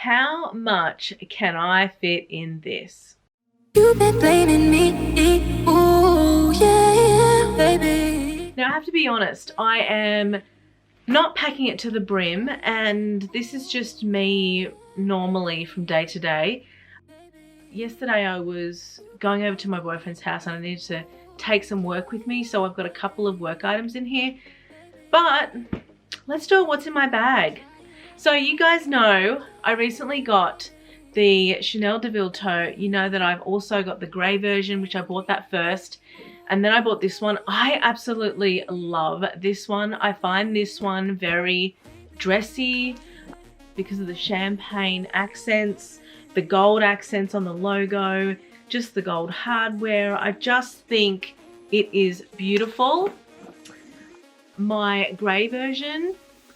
How much can I fit in this? You've been blaming me, ooh, yeah, baby. Now I have to be honest, I am not packing it to the brim, and this is just me normally from day to day. Yesterday I was going over to my boyfriend's house and I needed to take some work with me, so I've got a couple of work items in here. But let's do what's in my bag. So you guys know I recently got the Chanel DEAUVILLE tote. You know that I've also got the grey version, which I bought that first. And then I bought this one. I absolutely love this one. I find this one very dressy because of the champagne accents, the gold accents on the logo, just the gold hardware. I just think it is beautiful. My grey version,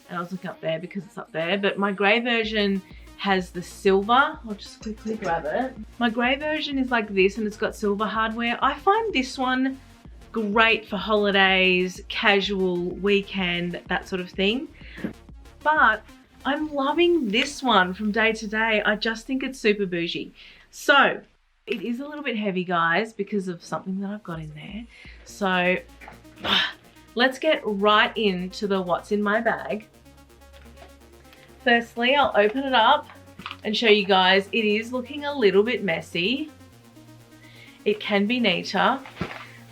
and I was looking up there because it's up there, but my grey version has the silver. I'll just quickly grab it. My grey version is like this and it's got silver hardware. I find this one great for holidays, casual, weekend, that sort of thing. But I'm loving this one from day to day. I just think it's super bougie. So it is a little bit heavy, guys, because of something that I've got in there. So let's get right into the what's in my bag. Firstly, I'll open it up and show you guys. It is looking a little bit messy. It can be neater.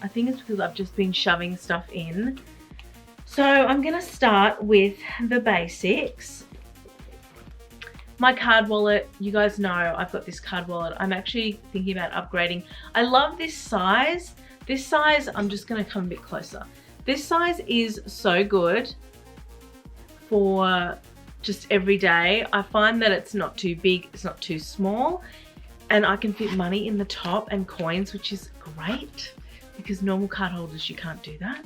I think it's because I've just been shoving stuff in. So I'm gonna start with the basics. My card wallet, you guys know I've got this card wallet. I'm actually thinking about upgrading. I love this size. This size, I'm just gonna come a bit closer. This size is so good for just every day. I find that it's not too big, it's not too small, and I can fit money in the top and coins, which is great because normal card holders, you can't do that.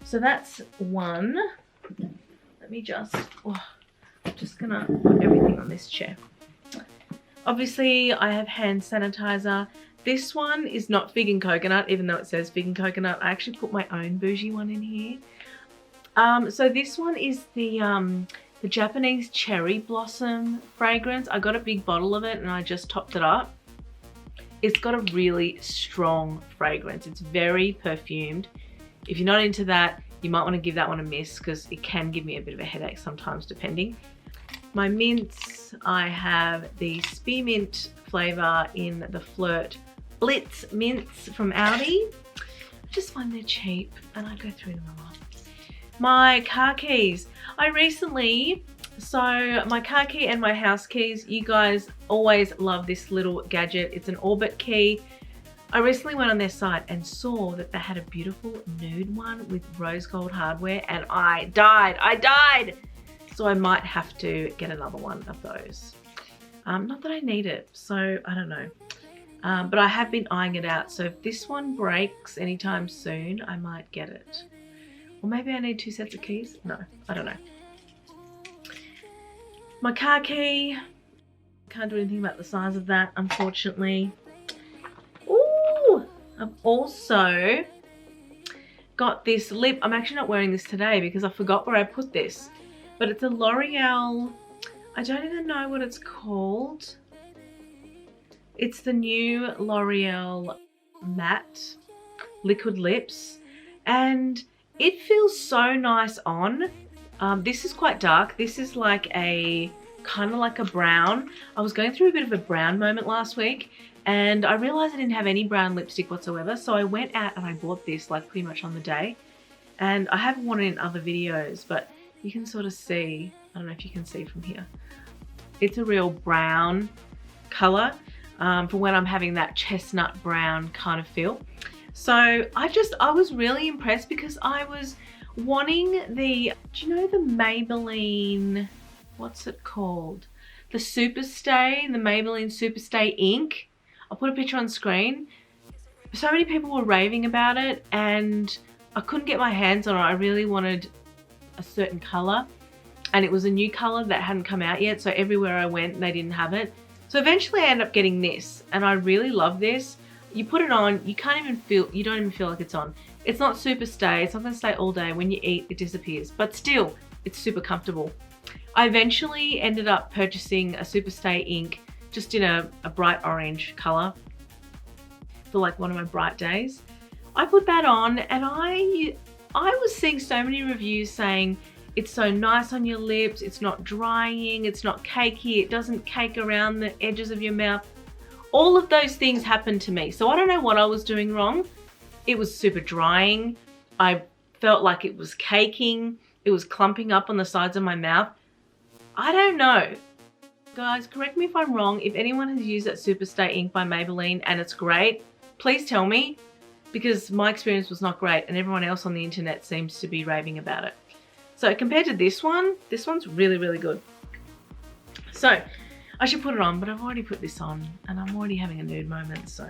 So that's one. Let me just, I'm just gonna put everything on this chair. Obviously, I have hand sanitizer. This one is not vegan coconut, even though it says vegan coconut. I actually put my own bougie one in here. So this one is the Japanese cherry blossom fragrance. I got a big bottle of it and I just topped it up. It's got a really strong fragrance. It's very perfumed. If you're not into that, you might want to give that one a miss because it can give me a bit of a headache sometimes depending. My mints, I have the spearmint flavor in the Flirt Blitz mints from Audi. I just find they're cheap and I go through them a lot. My car keys. My car key and my house keys, you guys always love this little gadget. It's an Orbit key. I recently went on their site and saw that they had a beautiful nude one with rose gold hardware and I died. So I might have to get another one of those. Not that I need it, so I don't know. But I have been eyeing it out. So if this one breaks anytime soon, I might get it. Or maybe I need 2 sets of keys? No, I don't know. My car key. Can't do anything about the size of that, unfortunately. Ooh! I've also got this lip. I'm actually not wearing this today because I forgot where I put this. But it's a L'Oreal. I don't even know what it's called. It's the new L'Oreal Matte Liquid Lips. And it feels so nice on. This is quite dark. This is like kind of like a brown. I was going through a bit of a brown moment last week and I realized I didn't have any brown lipstick whatsoever. So I went out and I bought this like pretty much on the day. And I haven't worn it in other videos, but you can sort of see, I don't know if you can see from here. It's a real brown color for when I'm having that chestnut brown kind of feel. So I was really impressed because I was wanting do you know the Maybelline, what's it called? The Superstay, the Maybelline Superstay Ink. I'll put a picture on screen. So many people were raving about it and I couldn't get my hands on it. I really wanted a certain color and it was a new color that hadn't come out yet. So everywhere I went, they didn't have it. So eventually I ended up getting this and I really love this. You put it on, you don't even feel like it's on. It's not super stay, it's not gonna stay all day. When you eat, it disappears, but still, it's super comfortable. I eventually ended up purchasing a Superstay ink just in a bright orange color for like one of my bright days. I put that on and I was seeing so many reviews saying it's so nice on your lips, it's not drying, it's not cakey, it doesn't cake around the edges of your mouth. All of those things happened to me. So I don't know what I was doing wrong. It was super drying. I felt like it was caking. It was clumping up on the sides of my mouth. I don't know. Guys, correct me if I'm wrong. If anyone has used that Superstay ink by Maybelline and it's great, please tell me, because my experience was not great and everyone else on the internet seems to be raving about it. So compared to this one's really, really good. So I should put it on, but I've already put this on and I'm already having a nude moment, so.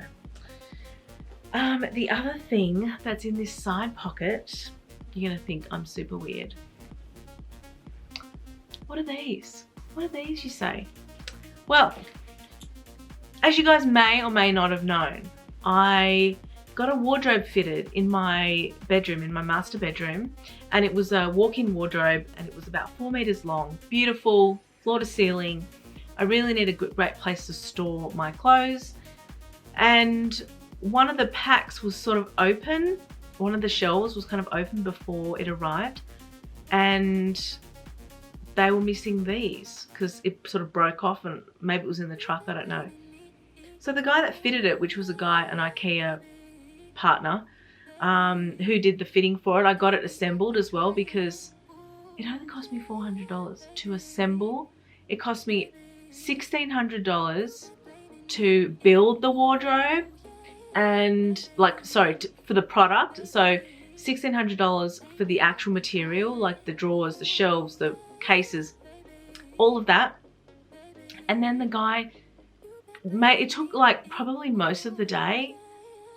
The other thing that's in this side pocket, you're gonna think I'm super weird. What are these? What are these, you say? Well, as you guys may or may not have known, I got a wardrobe fitted in my bedroom, in my master bedroom, and it was a walk-in wardrobe and it was about 4 meters long, beautiful, floor to ceiling. I really need a great place to store my clothes. And one of the packs was sort of open. One of the shelves was kind of open before it arrived. And they were missing these because it sort of broke off and maybe it was in the truck, I don't know. So the guy that fitted it, which was an IKEA partner, who did the fitting for it, I got it assembled as well because it only cost me $400 to assemble. It cost me $1,600 to build the wardrobe and for the product. So $1,600 for the actual material, like the drawers, the shelves, the cases, all of that. And then the guy it took like probably most of the day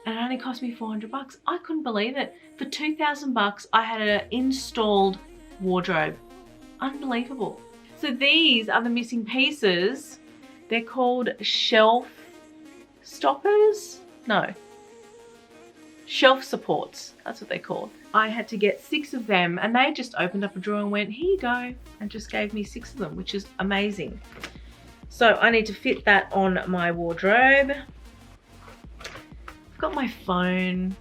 and it only cost me $400. I couldn't believe it. For $2,000 I had an installed wardrobe. Unbelievable. So these are the missing pieces. They're called shelf stoppers? No. Shelf supports. That's what they're called. I had to get 6 of them and they just opened up a drawer and went, here you go, and just gave me 6 of them, which is amazing. So I need to fit that on my wardrobe. I've got my phone.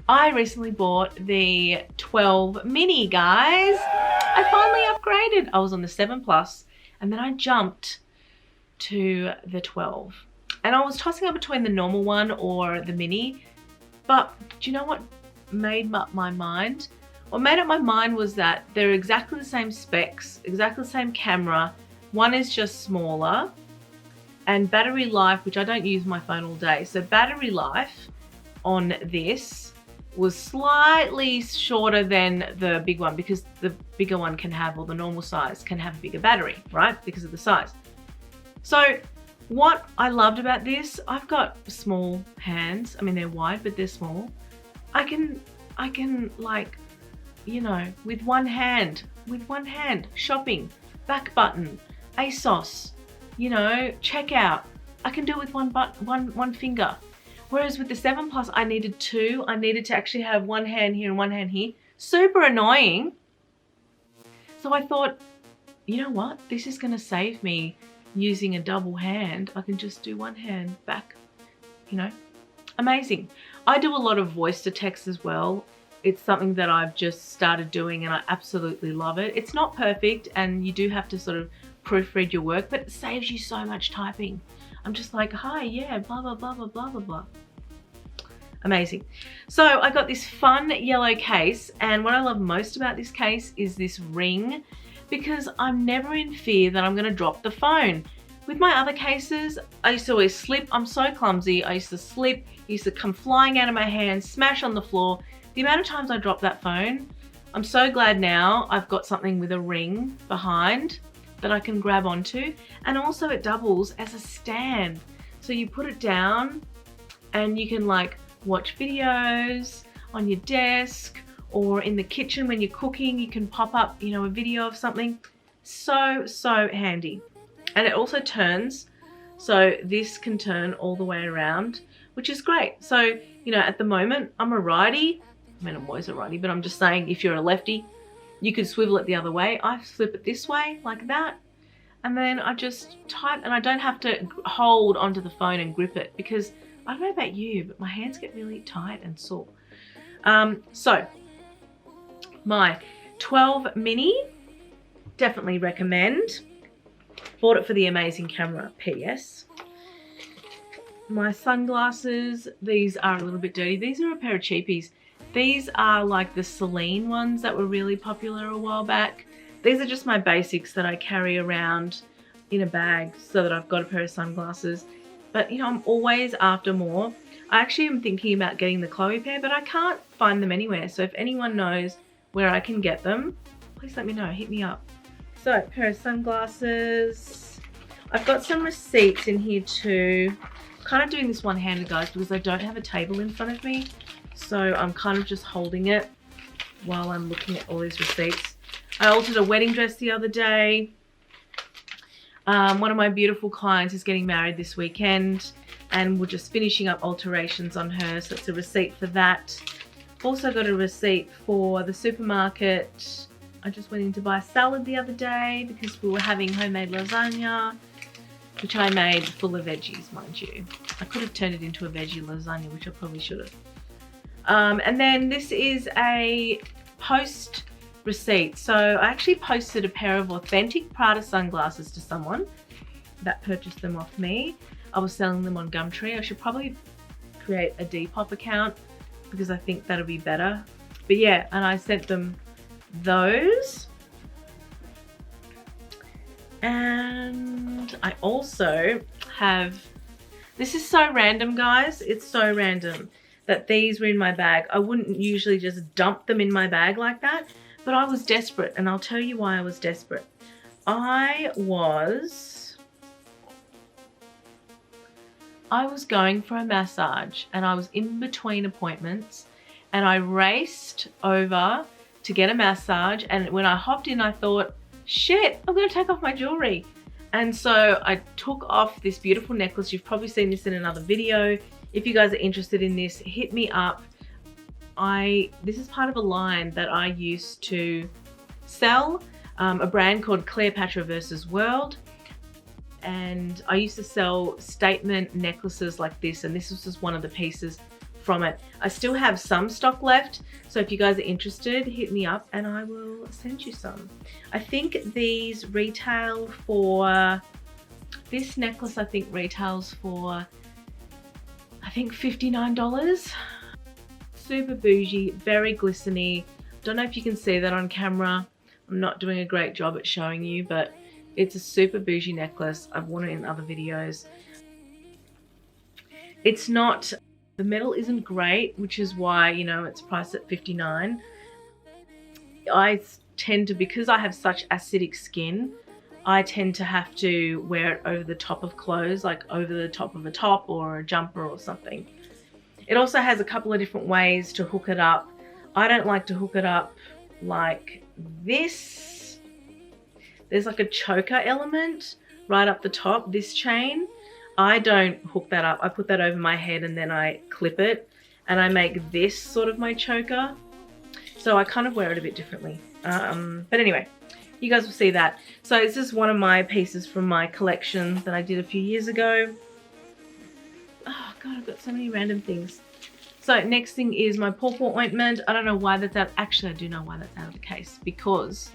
I recently bought the 12 mini, guys. I finally upgraded. I was on the 7 Plus and then I jumped to the 12. And I was tossing up between the normal one or the mini. But do you know what made up my mind? What made up my mind was that they're exactly the same specs, exactly the same camera. One is just smaller, and battery life, which I don't use my phone all day. So battery life on this was slightly shorter than the big one because the bigger one can have, or the normal size can have a bigger battery, right? Because of the size. So what I loved about this, I've got small hands. I mean, they're wide, but they're small. I can like, you know, with one hand, shopping, back button, ASOS, you know, checkout. I can do it with one finger. Whereas with the 7 Plus, I needed 2. I needed to actually have one hand here and one hand here. Super annoying. So I thought, you know what? This is gonna save me using a double hand. I can just do one hand back, you know, amazing. I do a lot of voice to text as well. It's something that I've just started doing and I absolutely love it. It's not perfect and you do have to sort of proofread your work, but it saves you so much typing. I'm just like, hi, yeah, blah, blah, blah, blah, blah, blah, blah. Amazing. So I got this fun yellow case, and what I love most about this case is this ring, because I'm never in fear that I'm gonna drop the phone. With my other cases, I used to always slip. I'm so clumsy. I used to slip, it used to come flying out of my hand, smash on the floor. The amount of times I dropped that phone, I'm so glad now I've got something with a ring behind that I can grab onto. And also it doubles as a stand. So you put it down and you can like watch videos on your desk, or in the kitchen when you're cooking, you can pop up, you know, a video of something. So handy. And it also turns, so this can turn all the way around, which is great. So, you know, at the moment I'm a righty. I mean, I'm always a righty, but I'm just saying if you're a lefty, You could swivel it the other way. I flip it this way, like that. And then I just type, and I don't have to hold onto the phone and grip it, because I don't know about you, but my hands get really tight and sore. So my 12 mini, definitely recommend. Bought it for the amazing camera, PS. My sunglasses, these are a little bit dirty. These are a pair of cheapies. These are like the Celine ones that were really popular a while back. These are just my basics that I carry around in a bag so that I've got a pair of sunglasses. But you know, I'm always after more. I actually am thinking about getting the Chloe pair, but I can't find them anywhere. So if anyone knows where I can get them, please let me know, hit me up. So, pair of sunglasses. I've got some receipts in here too. I'm kind of doing this one-handed, guys, because I don't have a table in front of me. So I'm kind of just holding it while I'm looking at all these receipts. I altered a wedding dress the other day. One of my beautiful clients is getting married this weekend, and we're just finishing up alterations on her, so it's a receipt for that. Also got a receipt for the supermarket. I just went in to buy salad the other day because we were having homemade lasagna, which I made full of veggies, mind you. I could have turned it into a veggie lasagna, which I probably should have. And then this is a post receipt. So I actually posted a pair of authentic Prada sunglasses to someone that purchased them off me. I was selling them on Gumtree. I should probably create a Depop account because I think that'll be better. But yeah, and I sent them those. And I also have, this is so random, guys. It's so random that these were in my bag. I wouldn't usually just dump them in my bag like that, but I was desperate, and I'll tell you why I was desperate. I was going for a massage, and I was in between appointments, and I raced over to get a massage, and when I hopped in, I thought, shit, I'm gonna take off my jewelry. And so I took off this beautiful necklace. You've probably seen this in another video. If you guys are interested in this, hit me up. This is part of a line that I used to sell, a brand called Cleopatra vs. World. And I used to sell statement necklaces like this, and this was just one of the pieces from it. I still have some stock left, so if you guys are interested, hit me up and I will send you some. I think these retail for, this necklace I think retails for, I think $59. Super bougie, very glistening. Don't know if you can see that on camera. I'm not doing a great job at showing you, but it's a super bougie necklace. I've worn it in other videos. It's not, the metal isn't great, which is why, you know, it's priced at $59. I tend to, because I have such acidic skin, I tend to have to wear it over the top of clothes, like over the top of a top or a jumper or something. It also has a couple of different ways to hook it up. I don't like to hook it up like this. There's like a choker element right up the top, this chain. I don't hook that up. I put that over my head and then I clip it, and I make this sort of my choker. So I kind of wear it a bit differently. But anyway, you guys will see that. So this is one of my pieces from my collection that I did a few years ago. Oh God, I've got so many random things. So next thing is my pawpaw ointment. I don't know why that's out. Actually, I do know why that's out of the case, because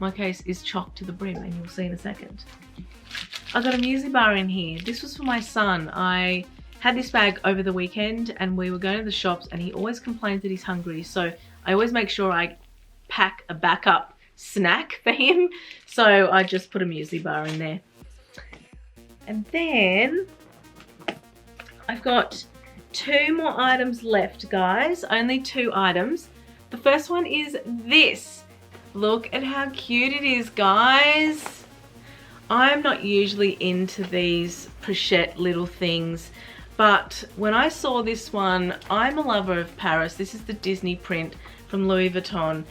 my case is chocked to the brim, and you'll see in a second. I got a muesli bar in here. This was for my son. I had this bag over the weekend and we were going to the shops, and he always complains that he's hungry. So I always make sure I pack a backup snack for him. So I just put a muesli bar in there. And then I've got 2 more items left, guys. Only 2 items. The first one is this. Look at how cute it is, guys. I'm not usually into these pochette little things, but when I saw this one, I'm a lover of Paris. This is the Disney print from Louis Vuitton.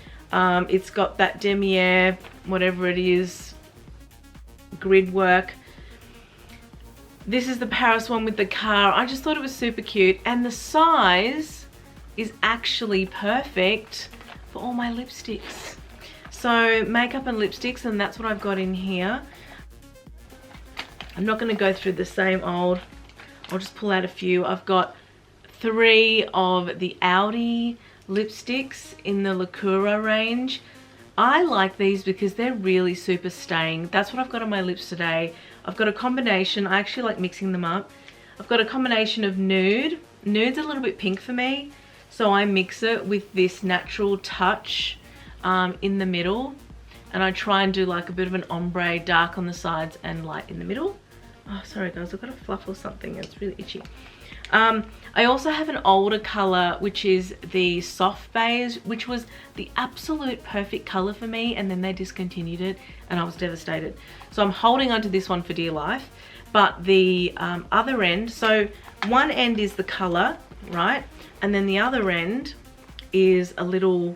It's got that demier, whatever it is, grid work. This is the Paris one with the car. I just thought it was super cute, and the size is actually perfect for all my lipsticks. So makeup and lipsticks, and that's what I've got in here. I'm not going to go through the same old. I'll just pull out a few. I've got 3 of the Audi lipsticks in the Lacura range. I like these because they're really super staying. That's what I've got on my lips today. I've got a combination. I actually like mixing them up. I've got a combination of nude. Nude's a little bit pink for me, so I mix it with this Natural Touch in the middle, and I try and do like a bit of an ombre, dark on the sides and light in the middle. Oh, sorry guys, I've got a fluff or something. It's really itchy. I also have an older color, which is the soft beige, which was the absolute perfect color for me, and then they discontinued it and I was devastated. So I'm holding on to this one for dear life. But the other end, so one end is the color, right? And then the other end is a little,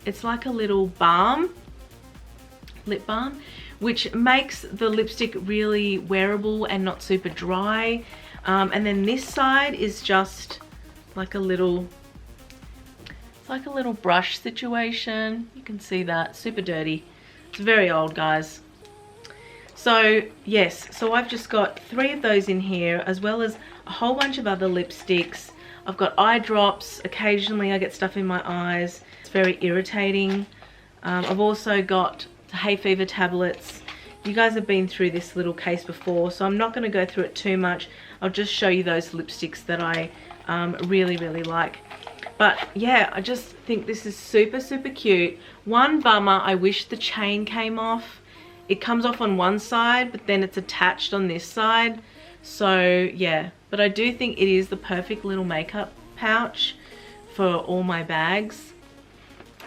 it's like a little balm, lip balm, which makes the lipstick really wearable and not super dry. And then this side is just like a little, it's like a little brush situation. You can see that, super dirty. It's very old, guys. So yes, so I've just got 3 of those in here, as well as a whole bunch of other lipsticks. I've got eye drops. Occasionally I get stuff in my eyes. It's very irritating. I've also got hay fever tablets. You guys have been through this little case before, so I'm not going to go through it too much. I'll just show you those lipsticks that I really, really like. But yeah, I just think this is super, super cute. One bummer, I wish the chain came off. It comes off on one side, but then it's attached on this side. So yeah, but I do think it is the perfect little makeup pouch for all my bags.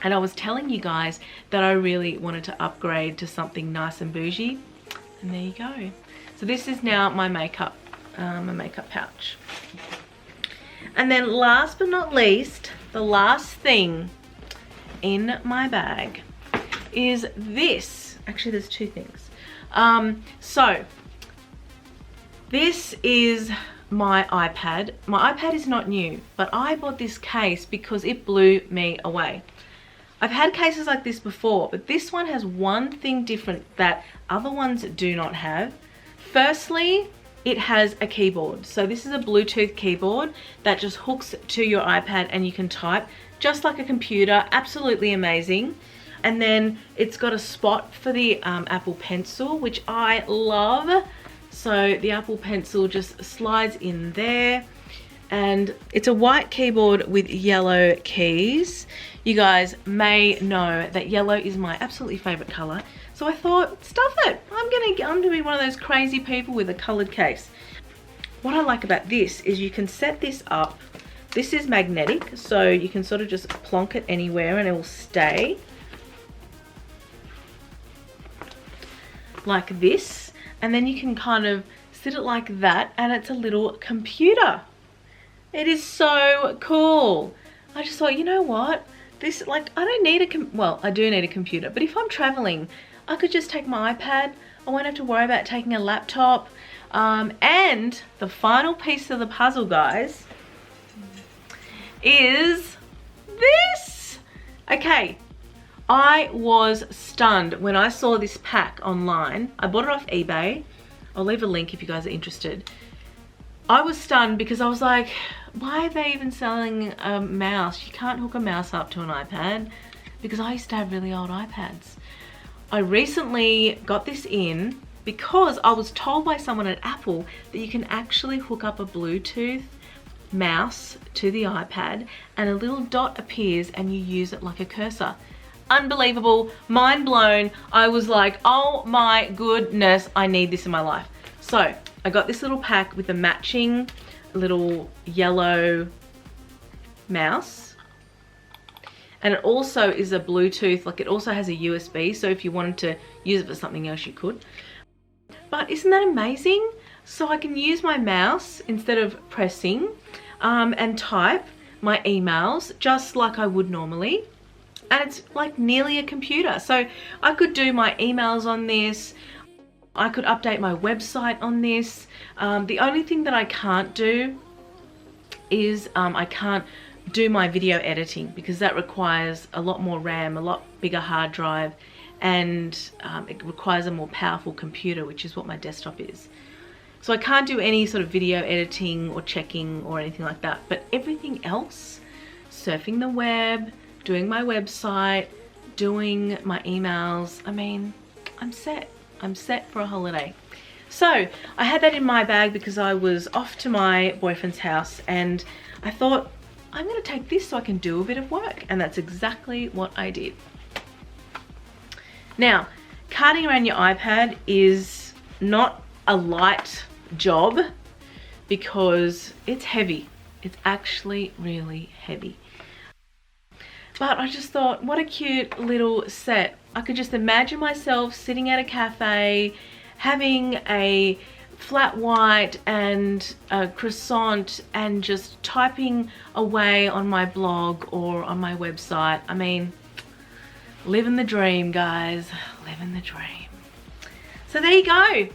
And I was telling you guys that I really wanted to upgrade to something nice and bougie. And there you go. So this is now my makeup pouch. And then last but not least, the last thing in my bag is this. Actually, there's 2 things. So this is my iPad. My iPad is not new, but I bought this case because it blew me away. I've had cases like this before, but this one has one thing different that other ones do not have. Firstly, it has a keyboard. So this is a Bluetooth keyboard that just hooks to your iPad and you can type just like a computer. Absolutely amazing. And then it's got a spot for the Apple Pencil, which I love. So the Apple Pencil just slides in there. And it's a white keyboard with yellow keys. You guys may know that yellow is my absolutely favorite color. So I thought, stuff it. I'm gonna be one of those crazy people with a colored case. What I like about this is you can set this up. This is magnetic, so you can sort of just plonk it anywhere and it will stay. Like this, and then you can kind of sit it like that, and it's a little computer. It is so cool. I just thought, you know what, this, like, I don't need well, I do need a computer, but if I'm traveling, I could just take my iPad. I won't have to worry about taking a laptop. And the final piece of the puzzle, guys, is this. Okay. I was stunned when I saw this pack online. I bought it off eBay. I'll leave a link if you guys are interested. I was stunned because I was like, why are they even selling a mouse? You can't hook a mouse up to an iPad, because I used to have really old iPads. I recently got this in because I was told by someone at Apple that you can actually hook up a Bluetooth mouse to the iPad and a little dot appears and you use it like a cursor. Unbelievable, mind blown. I was like, oh my goodness, I need this in my life. So I got this little pack with a matching little yellow mouse, and it also is a Bluetooth, like it also has a USB, so if you wanted to use it for something else you could. But isn't that amazing? So I can use my mouse instead of pressing and type my emails just like I would normally. And it's like nearly a computer. So I could do my emails on this. I could update my website on this. The only thing that I can't do is I can't do my video editing, because that requires a lot more RAM, a lot bigger hard drive, and it requires a more powerful computer, which is what my desktop is. So I can't do any sort of video editing or checking or anything like that. But everything else, surfing the web, doing my website, doing my emails, I mean, I'm set. I'm set for a holiday. So I had that in my bag because I was off to my boyfriend's house, and I thought, I'm going to take this so I can do a bit of work. And that's exactly what I did. Now, carting around your iPad is not a light job because it's heavy. It's actually really heavy. But I just thought, what a cute little set. I could just imagine myself sitting at a cafe, having a flat white and a croissant, and just typing away on my blog or on my website. I mean, living the dream, guys, living the dream. So there you go.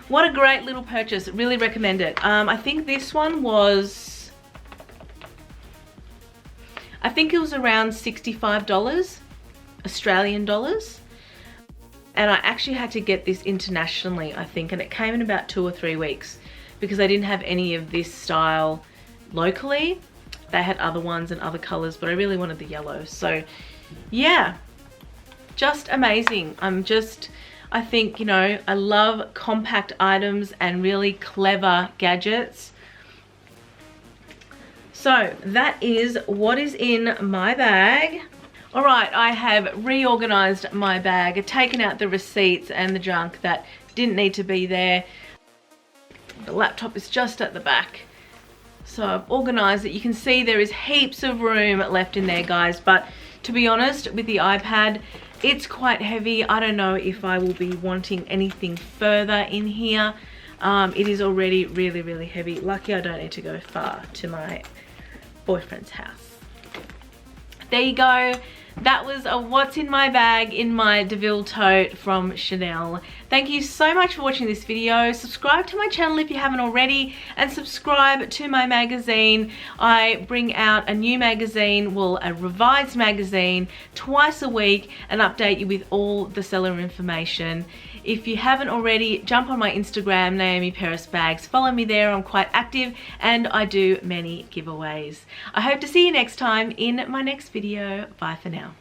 What a great little purchase. Really recommend it. I think this one was, I think it was around $65 Australian dollars. And I actually had to get this internationally, I think, and it came in about 2 or 3 weeks because I didn't have any of this style locally. They had other ones and other colors, but I really wanted the yellow. So yeah, just amazing. I think, you know, I love compact items and really clever gadgets. So that is what is in my bag. All right, I have reorganized my bag, taken out the receipts and the junk that didn't need to be there. The laptop is just at the back. So I've organized it. You can see there is heaps of room left in there, guys. But to be honest, with the iPad, it's quite heavy. I don't know if I will be wanting anything further in here. It is already really, really heavy. Lucky I don't need to go far to my boyfriend's house. There you go. That was a what's in my bag in my DEAUVILLE tote from Chanel. Thank you so much for watching this video. Subscribe to my channel if you haven't already, and subscribe to my magazine. I bring out a new magazine, well, a revised magazine, twice a week, and update you with all the seller information. If you haven't already, jump on my Instagram, Naomi Peris Bags. Follow me there. I'm quite active and I do many giveaways. I hope to see you next time in my next video. Bye for now.